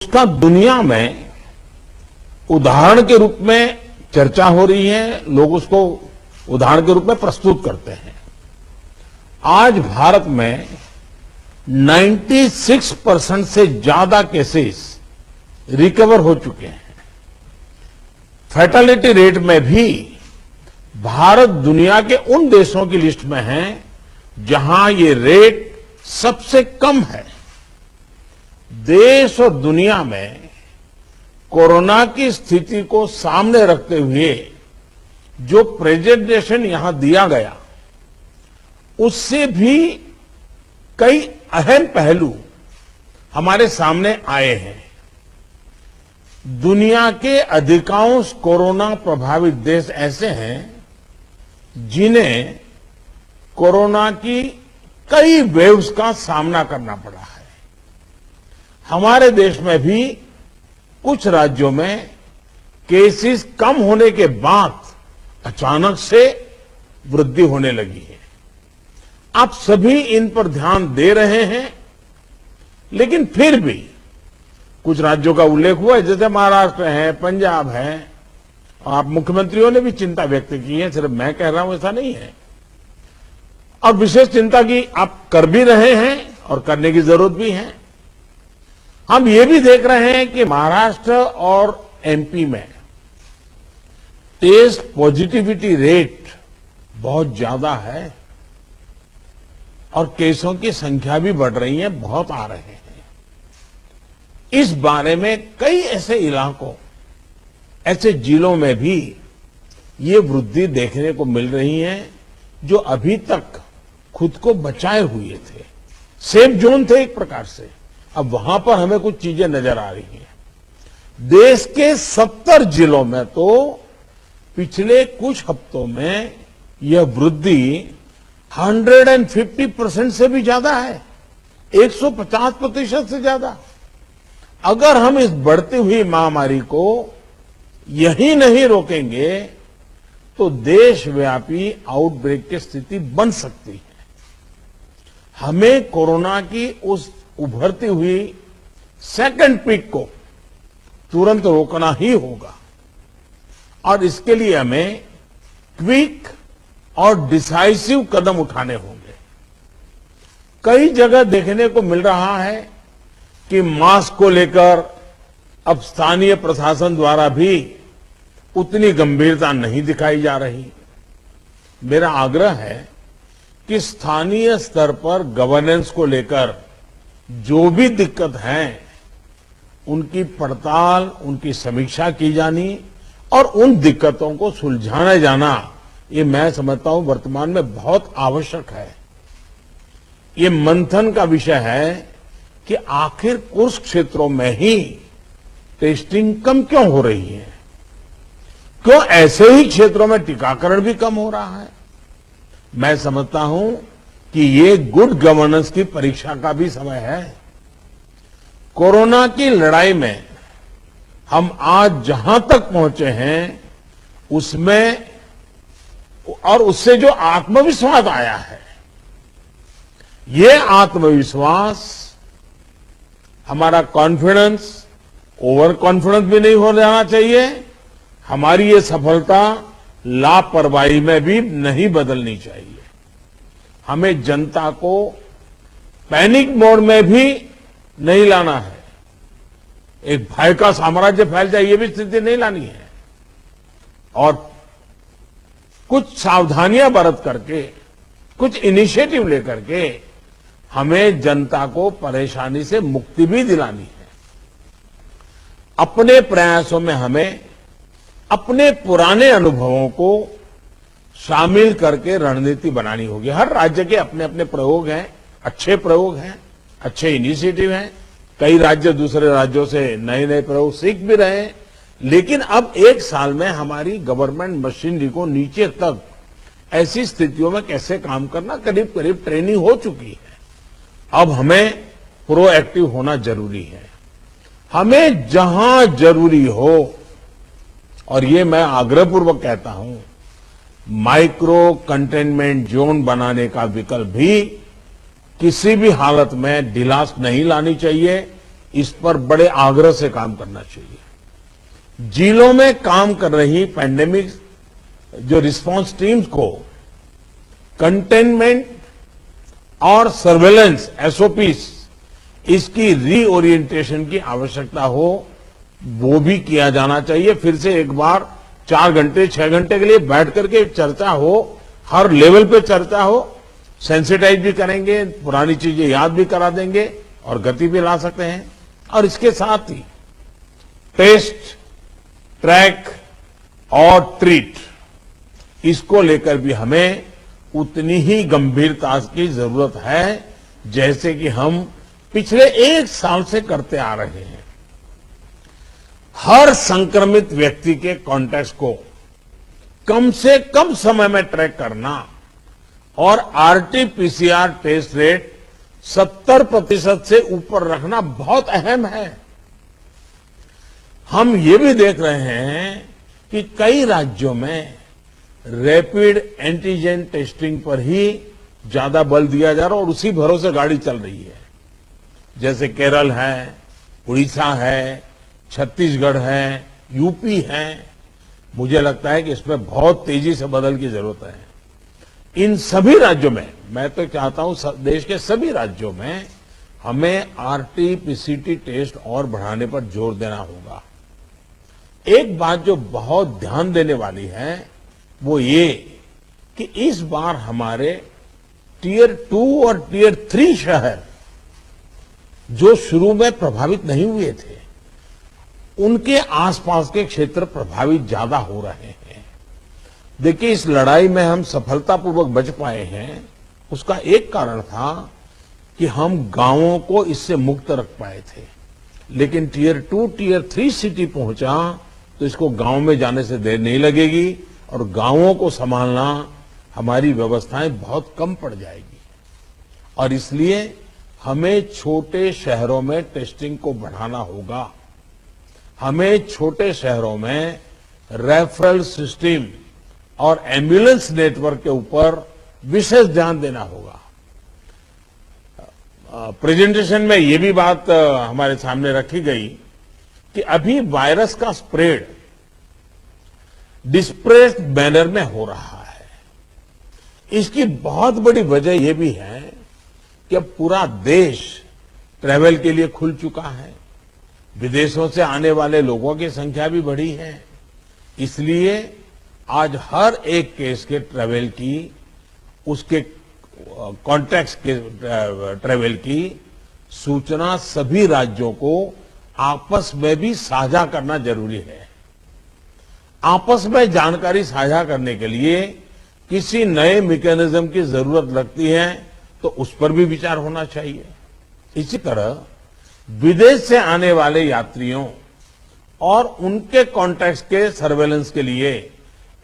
उसका दुनिया में उदाहरण के रूप में चर्चा हो रही है, लोग उसको उदाहरण के रूप में प्रस्तुत करते हैं। आज भारत में 96% से ज्यादा केसेस रिकवर हो चुके हैं। फैटेलिटी रेट में भी भारत दुनिया के उन देशों की लिस्ट में है जहां ये रेट सबसे कम है। देश और दुनिया में कोरोना की स्थिति को सामने रखते हुए जो प्रेजेंटेशन यहां दिया गया, उससे भी कई अहम पहलू हमारे सामने आए हैं। दुनिया के अधिकांश कोरोना प्रभावित देश ऐसे हैं जिन्हें कोरोना की कई वेव्स का सामना करना पड़ा है। हमारे देश में भी कुछ राज्यों में केसेस कम होने के बाद अचानक से वृद्धि होने लगी है। आप सभी इन पर ध्यान दे रहे हैं, लेकिन फिर भी कुछ राज्यों का उल्लेख हुआ है, जैसे महाराष्ट्र है, पंजाब है, और आप मुख्यमंत्रियों ने भी चिंता व्यक्त की है, सिर्फ मैं कह रहा हूं ऐसा नहीं है। और विशेष चिंता की आप कर भी रहे हैं और करने की जरूरत भी है। हम ये भी देख रहे हैं कि महाराष्ट्र और एमपी में टेस्ट पॉजिटिविटी रेट बहुत ज्यादा है और केसों की संख्या भी बढ़ रही है, बहुत आ रहे हैं। इस बारे में कई ऐसे इलाकों, ऐसे जिलों में भी ये वृद्धि देखने को मिल रही है जो अभी तक खुद को बचाए हुए थे, सेफ जोन थे एक प्रकार से। अब वहां पर हमें कुछ चीजें नजर आ रही हैं। देश के 70 जिलों में तो पिछले कुछ हफ्तों में यह वृद्धि 150% से भी ज्यादा है, 150% से ज्यादा। अगर हम इस बढ़ती हुई महामारी को यही नहीं रोकेंगे तो देशव्यापी आउटब्रेक की स्थिति बन सकती है। हमें कोरोना की उस उभरती हुई सेकंड पीक को तुरंत रोकना ही होगा और इसके लिए हमें क्विक और डिसाइसिव कदम उठाने होंगे। कई जगह देखने को मिल रहा है कि मास्क को लेकर अब स्थानीय प्रशासन द्वारा भी उतनी गंभीरता नहीं दिखाई जा रही। मेरा आग्रह है कि स्थानीय स्तर पर गवर्नेंस को लेकर जो भी दिक्कत है उनकी पड़ताल, उनकी समीक्षा की जानी और उन दिक्कतों को सुलझाया जाना, ये मैं समझता हूं वर्तमान में बहुत आवश्यक है। ये मंथन का विषय है कि आखिर कुछ क्षेत्रों में ही टेस्टिंग कम क्यों हो रही है, क्यों ऐसे ही क्षेत्रों में टीकाकरण भी कम हो रहा है। मैं समझता हूं कि ये गुड गवर्नेंस की परीक्षा का भी समय है। कोरोना की लड़ाई में हम आज जहां तक पहुंचे हैं उसमें और उससे जो आत्मविश्वास आया है, ये आत्मविश्वास, हमारा कॉन्फिडेंस ओवर कॉन्फिडेंस भी नहीं हो जाना चाहिए। हमारी ये सफलता लापरवाही में भी नहीं बदलनी चाहिए। हमें जनता को पैनिक मोड में भी नहीं लाना है। एक भय का साम्राज्य फैल जाए, ये भी स्थिति नहीं लानी है। और कुछ सावधानियां बरत करके, कुछ इनिशिएटिव लेकर के हमें जनता को परेशानी से मुक्ति भी दिलानी है। अपने प्रयासों में हमें अपने पुराने अनुभवों को शामिल करके रणनीति बनानी होगी। हर राज्य के अपने अपने प्रयोग हैं, अच्छे प्रयोग हैं, अच्छे इनिशिएटिव हैं। कई राज्य दूसरे राज्यों से नए नए प्रयोग सीख भी रहे हैं। लेकिन अब एक साल में हमारी गवर्नमेंट मशीनरी को नीचे तक ऐसी स्थितियों में कैसे काम करना, करीब करीब ट्रेनिंग हो चुकी है। अब हमें प्रोएक्टिव होना जरूरी है। हमें जहां जरूरी हो, और ये मैं आग्रहपूर्वक कहता हूं, माइक्रो कंटेनमेंट जोन बनाने का विकल्प भी किसी भी हालत में ढिलास नहीं लानी चाहिए। इस पर बड़े आग्रह से काम करना चाहिए। जिलों में काम कर रही पैंडेमिक जो रिस्पांस टीम्स को कंटेनमेंट और सर्वेलेंस एसओपीस इसकी रीओरिएंटेशन की आवश्यकता हो, वो भी किया जाना चाहिए। फिर से एक बार 4 घंटे 6 घंटे के लिए बैठ करके चर्चा हो, हर लेवल पे चर्चा हो, सेंसिटाइज भी करेंगे, पुरानी चीजें याद भी करा देंगे और गति भी ला सकते हैं। और इसके साथ ही टेस्ट, ट्रैक और ट्रीट, इसको लेकर भी हमें उतनी ही गंभीरता की जरूरत है जैसे कि हम पिछले 1 साल से करते आ रहे हैं। हर संक्रमित व्यक्ति के कॉन्टैक्ट को कम से कम समय में ट्रैक करना और आरटी-पीसीआर टेस्ट रेट 70% से ऊपर रखना बहुत अहम है। हम ये भी देख रहे हैं कि कई राज्यों में रैपिड एंटीजन टेस्टिंग पर ही ज्यादा बल दिया जा रहा है और उसी भरोसे गाड़ी चल रही है। जैसे केरल है, उड़ीसा है, छत्तीसगढ़ है, यूपी है। मुझे लगता है कि इसमें बहुत तेजी से बदल की जरूरत है। इन सभी राज्यों में, मैं तो चाहता हूं देश के सभी राज्यों में हमें आरटी-पीसीटी टेस्ट और बढ़ाने पर जोर देना होगा। एक बात जो बहुत ध्यान देने वाली है वो ये कि इस बार हमारे टियर 2 और टियर 3 शहर जो शुरू में प्रभावित नहीं हुए थे, उनके आसपास के क्षेत्र प्रभावित ज्यादा हो रहे हैं। देखिए, इस लड़ाई में हम सफलतापूर्वक बच पाए हैं, उसका एक कारण था कि हम गांवों को इससे मुक्त रख पाए थे। लेकिन टियर 2, टियर 3 सिटी पहुंचा तो इसको गांव में जाने से देर नहीं लगेगी और गांवों को संभालना हमारी व्यवस्थाएं बहुत कम पड़ जाएगी। और इसलिए हमें छोटे शहरों में टेस्टिंग को बढ़ाना होगा। हमें छोटे शहरों में रेफरल सिस्टम और एम्बुलेंस नेटवर्क के ऊपर विशेष ध्यान देना होगा। प्रेजेंटेशन में ये भी बात हमारे सामने रखी गई कि अभी वायरस का स्प्रेड डिस्प्रेस्ड मैनर में हो रहा है। इसकी बहुत बड़ी वजह यह भी है कि अब पूरा देश ट्रैवल के लिए खुल चुका है। विदेशों से आने वाले लोगों की संख्या भी बढ़ी है। इसलिए आज हर एक केस के ट्रैवल की, उसके कॉन्टैक्ट्स के ट्रैवल की सूचना सभी राज्यों को आपस में भी साझा करना जरूरी है। आपस में जानकारी साझा करने के लिए किसी नए मैकेनिज्म की जरूरत लगती है तो उस पर भी विचार होना चाहिए। इसी तरह विदेश से आने वाले यात्रियों और उनके कॉन्टैक्ट्स के सर्वेलेंस के लिए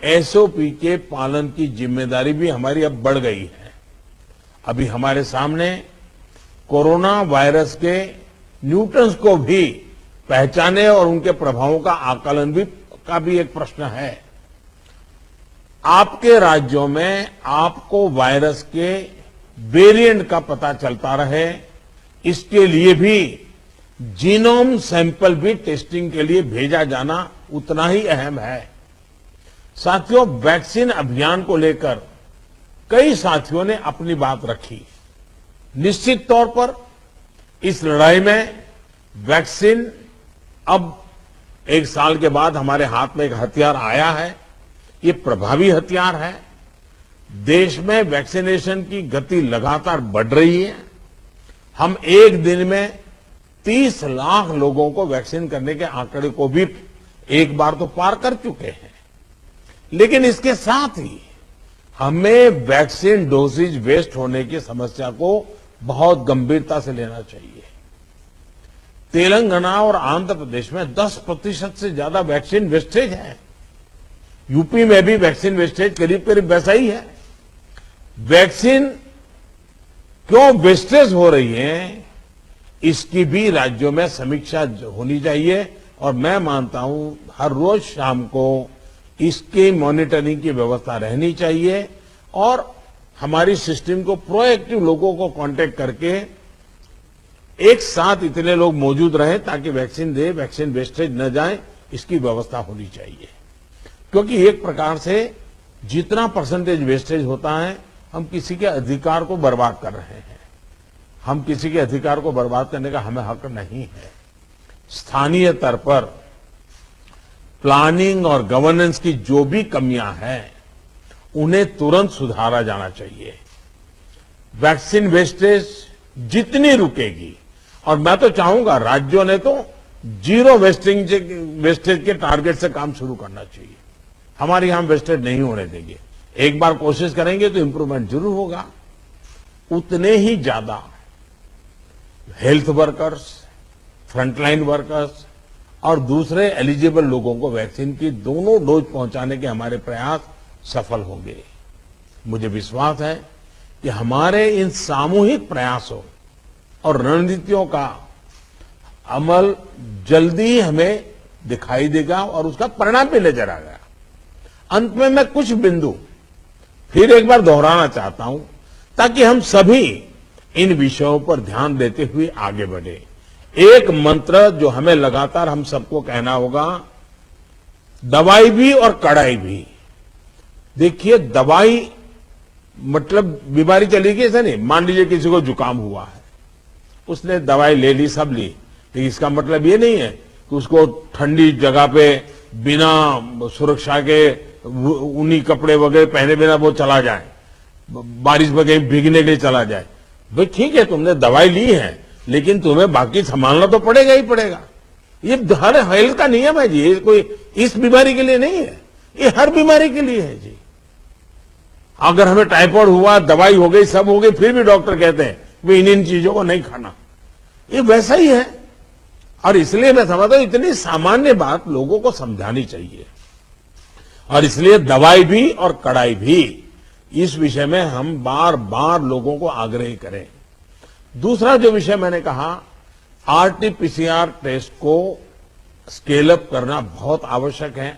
एसओपी के पालन की जिम्मेदारी भी हमारी अब बढ़ गई है। अभी हमारे सामने कोरोना वायरस के न्यूटन्स को भी पहचाने और उनके प्रभावों का आकलन का भी एक प्रश्न है। आपके राज्यों में आपको वायरस के वेरिएंट का पता चलता रहे, इसके लिए भी जीनोम सैंपल भी टेस्टिंग के लिए भेजा जाना उतना ही अहम है। साथियों, वैक्सीन अभियान को लेकर कई साथियों ने अपनी बात रखी। निश्चित तौर पर इस लड़ाई में वैक्सीन अब 1 साल के बाद हमारे हाथ में एक हथियार आया है। ये प्रभावी हथियार है। देश में वैक्सीनेशन की गति लगातार बढ़ रही है। हम एक दिन में 30 लाख लोगों को वैक्सीन करने के आंकड़े को भी एक बार तो पार कर चुके हैं। लेकिन इसके साथ ही हमें वैक्सीन डोसेज वेस्ट होने की समस्या को बहुत गंभीरता से लेना चाहिए। तेलंगाना और आंध्र प्रदेश में 10% से ज्यादा वैक्सीन वेस्टेज है। यूपी में भी वैक्सीन वेस्टेज करीब करीब वैसा ही है। वैक्सीन क्यों वेस्टेज हो रही है, इसकी भी राज्यों में समीक्षा होनी चाहिए और मैं मानता हूं हर रोज शाम को इसकी मॉनिटरिंग की व्यवस्था रहनी चाहिए और हमारी सिस्टम को प्रोएक्टिव लोगों को कांटेक्ट करके एक साथ इतने लोग मौजूद रहें ताकि वैक्सीन दे, वैक्सीन वेस्टेज न जाए, इसकी व्यवस्था होनी चाहिए। क्योंकि एक प्रकार से जितना परसेंटेज वेस्टेज होता है, हम किसी के अधिकार को बर्बाद कर रहे हैं। हम किसी के अधिकार को बर्बाद करने का हमें हक नहीं है। स्थानीय स्तर पर प्लानिंग और गवर्नेंस की जो भी कमियां हैं, उन्हें तुरंत सुधारा जाना चाहिए। वैक्सीन वेस्टेज जितनी रुकेगी, और मैं तो चाहूंगा राज्यों ने तो जीरो वेस्टेज के टारगेट से काम शुरू करना चाहिए। हमारे यहां वेस्टेज नहीं होने देंगे। एक बार कोशिश करेंगे तो इंप्रूवमेंट जरूर होगा। उतने ही ज्यादा हेल्थ वर्कर्स, फ्रंटलाइन वर्कर्स और दूसरे एलिजिबल लोगों को वैक्सीन की दोनों डोज पहुंचाने के हमारे प्रयास सफल होंगे। मुझे विश्वास है कि हमारे इन सामूहिक प्रयासों और रणनीतियों का अमल जल्दी हमें दिखाई देगा और उसका परिणाम भी नजर आएगा। अंत में मैं कुछ बिंदु फिर एक बार दोहराना चाहता हूं ताकि हम सभी इन विषयों पर ध्यान देते हुए आगे बढ़े। एक मंत्र जो हमें लगातार हम सबको कहना होगा, दवाई भी और कड़ाई भी। देखिए, दवाई मतलब बीमारी चली गई ऐसा नहीं। मान लीजिए किसी को जुकाम हुआ है, उसने दवाई ले ली, सब ली, लेकिन इसका मतलब ये नहीं है कि उसको ठंडी जगह पे बिना सुरक्षा के ऊनी कपड़े वगैरह पहने बिना वो चला जाए, बारिश में कहीं भीगने के लिए चला जाए। भाई ठीक है, तुमने दवाई ली है, लेकिन तुम्हें बाकी संभालना तो पड़ेगा ही पड़ेगा। ये हर हेल्थ का नियम है जी। ये कोई इस बीमारी के लिए नहीं है, ये हर बीमारी के लिए है जी। अगर हमें टाइफाइड हुआ, दवाई हो गई, सब हो गई, फिर भी डॉक्टर कहते हैं वे इन चीजों को नहीं खाना। ये वैसा ही है। और इसलिए मैं समझता हूं इतनी सामान्य बात लोगों को समझानी चाहिए। और इसलिए दवाई भी और कड़ाई भी, इस विषय में हम बार बार लोगों को आग्रह करें। दूसरा जो विषय मैंने कहा, आरटीपीसीआर टेस्ट को स्केल अप करना बहुत आवश्यक है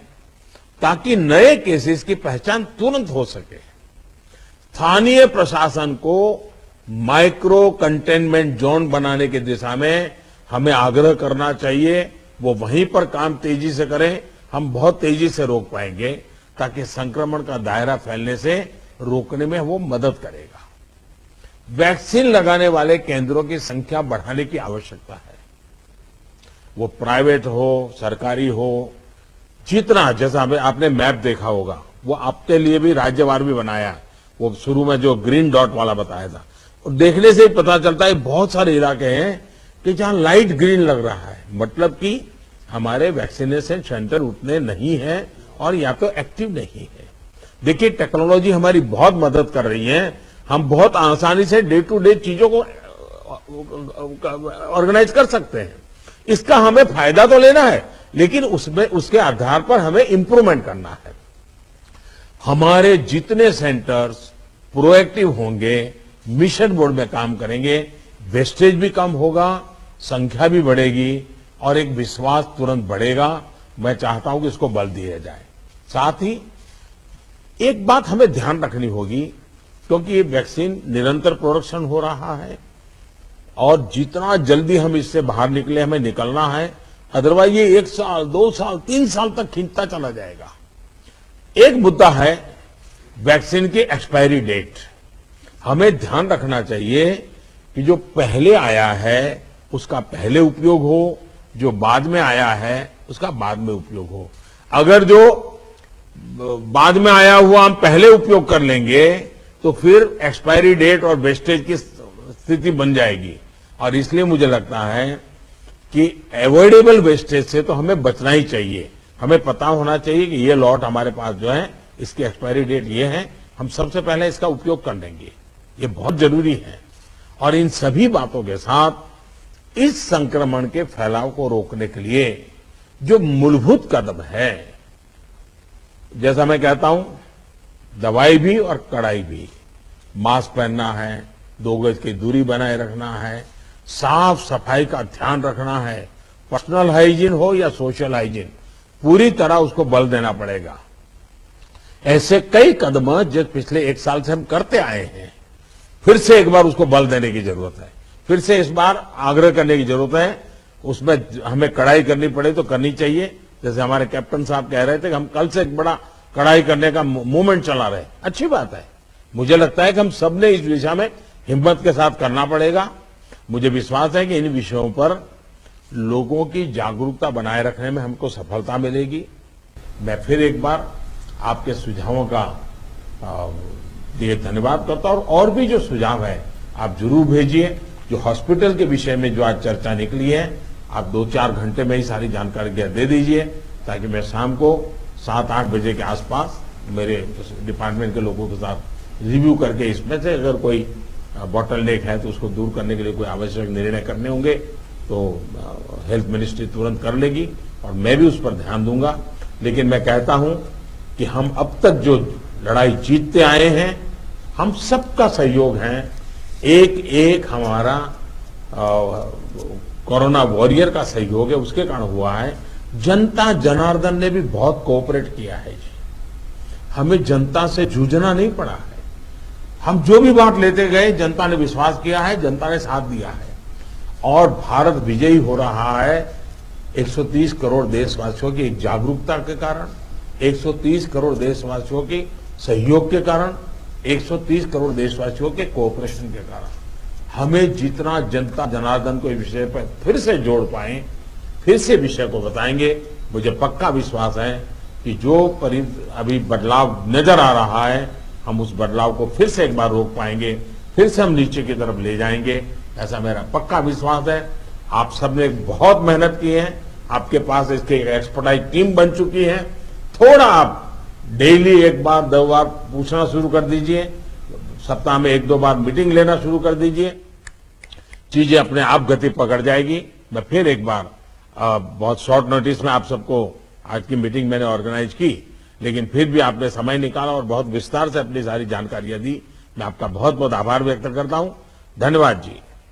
ताकि नए केसेस की पहचान तुरंत हो सके। स्थानीय प्रशासन को माइक्रो कंटेनमेंट जोन बनाने की दिशा में हमें आग्रह करना चाहिए। वो वहीं पर काम तेजी से करें, हम बहुत तेजी से रोक पाएंगे, ताकि संक्रमण का दायरा फैलने से रोकने में वो मदद करेगा। वैक्सीन लगाने वाले केंद्रों की संख्या बढ़ाने की आवश्यकता है। वो प्राइवेट हो, सरकारी हो, जितना, जैसा आपने मैप देखा होगा, वो आपके लिए भी राज्यवार भी बनाया। वो शुरू में जो ग्रीन डॉट वाला बताया था, और देखने से ही पता चलता है बहुत सारे इलाके हैं कि जहां लाइट ग्रीन लग रहा है, मतलब कि हमारे वैक्सीनेशन सेंटर उतने नहीं है और या तो एक्टिव नहीं है। देखिए, टेक्नोलॉजी हमारी बहुत मदद कर रही है। हम बहुत आसानी से डे टू डे चीजों को ऑर्गेनाइज कर सकते हैं। इसका हमें फायदा तो लेना है, लेकिन उसमें उसके आधार पर हमें इंप्रूवमेंट करना है। हमारे जितने सेंटर्स प्रोएक्टिव होंगे, मिशन मोड में काम करेंगे, वेस्टेज भी कम होगा, संख्या भी बढ़ेगी और एक विश्वास तुरंत बढ़ेगा। मैं चाहता हूं कि इसको बल दिया जाए। साथ ही एक बात हमें ध्यान रखनी होगी, क्योंकि ये वैक्सीन निरंतर प्रोडक्शन हो रहा है और जितना जल्दी हम इससे बाहर निकले, हमें निकलना है। अदरवाइज ये 1 साल, 2 साल, 3 साल तक खींचता चला जाएगा। एक मुद्दा है वैक्सीन की एक्सपायरी डेट। हमें ध्यान रखना चाहिए कि जो पहले आया है उसका पहले उपयोग हो, जो बाद में आया है उसका बाद में उपयोग हो। अगर जो बाद में आया हुआ हम पहले उपयोग कर लेंगे तो फिर एक्सपायरी डेट और वेस्टेज की स्थिति बन जाएगी। और इसलिए मुझे लगता है कि अवॉइडेबल वेस्टेज से तो हमें बचना ही चाहिए। हमें पता होना चाहिए कि ये लॉट हमारे पास जो है, इसकी एक्सपायरी डेट ये है, हम सबसे पहले इसका उपयोग कर लेंगे। ये बहुत जरूरी है। और इन सभी बातों के साथ इस संक्रमण के फैलाव को रोकने के लिए जो मूलभूत कदम है, जैसा मैं कहता हूं, दवाई भी और कड़ाई भी। मास्क पहनना है, 2 गज की दूरी बनाए रखना है, साफ सफाई का ध्यान रखना है, पर्सनल हाइजीन हो या सोशल हाइजीन, पूरी तरह उसको बल देना पड़ेगा। ऐसे कई कदम जो पिछले 1 साल से हम करते आए हैं, फिर से एक बार उसको बल देने की जरूरत है। फिर से इस बार आग्रह करने की जरूरत है। उसमें हमें कड़ाई करनी पड़े तो करनी चाहिए। जैसे हमारे कैप्टन साहब कह रहे थे कि हम कल से एक बड़ा कड़ाई करने का मूवमेंट चला रहे, अच्छी बात है। मुझे लगता है कि हम सबने इस दिशा में हिम्मत के साथ करना पड़ेगा। मुझे विश्वास है कि इन विषयों पर लोगों की जागरूकता बनाए रखने में हमको सफलता मिलेगी। मैं फिर एक बार आपके सुझावों का लिए धन्यवाद करता हूं और भी जो सुझाव है आप जरूर भेजिए। जो हॉस्पिटल के विषय में जो आज चर्चा निकली है, आप 2-4 घंटे में ही सारी जानकारी दे दीजिए, ताकि मैं शाम को 7-8 बजे के आसपास मेरे डिपार्टमेंट के लोगों के साथ रिव्यू करके इसमें से अगर कोई बॉटल नेक है तो उसको दूर करने के लिए कोई आवश्यक निर्णय करने होंगे तो हेल्थ मिनिस्ट्री तुरंत कर लेगी और मैं भी उस पर ध्यान दूंगा। लेकिन मैं कहता हूं कि हम अब तक जो लड़ाई जीतते आए हैं, हम सबका सहयोग है। एक एक हमारा कोरोना वॉरियर का सहयोग है, उसके कारण हुआ है। जनता जनार्दन ने भी बहुत कोऑपरेट किया है जी। हमें जनता से जूझना नहीं पड़ा है। हम जो भी बात लेते गए, जनता ने विश्वास किया है, जनता ने साथ दिया है और भारत विजयी हो रहा है 130 करोड़ देशवासियों की एक जागरूकता के कारण, 130 करोड़ देशवासियों के सहयोग के कारण, 130 करोड़ देशवासियों के कोऑपरेशन के कारण। हमें जितना जनता जनार्दन को इस विषय पर फिर से जोड़ पाए, फिर से विषय को बताएंगे, मुझे पक्का विश्वास है कि जो अभी बदलाव नजर आ रहा है, हम उस बदलाव को फिर से एक बार रोक पाएंगे, फिर से हम नीचे की तरफ ले जाएंगे, ऐसा मेरा पक्का विश्वास है। आप सबने बहुत मेहनत की है, आपके पास इसकी एक्सपर्टाइज टीम बन चुकी है। थोड़ा आप डेली 1 बार 2 बार पूछना शुरू कर दीजिए, सप्ताह में 1-2 बार मीटिंग लेना शुरू कर दीजिए, चीजें अपने आप गति पकड़ जाएगी। मैं फिर एक बार बहुत शॉर्ट नोटिस में आप सबको आज की मीटिंग मैंने ऑर्गेनाइज की, लेकिन फिर भी आपने समय निकाला और बहुत विस्तार से अपनी सारी जानकारियां दी। मैं आपका बहुत बहुत आभार व्यक्त करता हूं। धन्यवाद जी।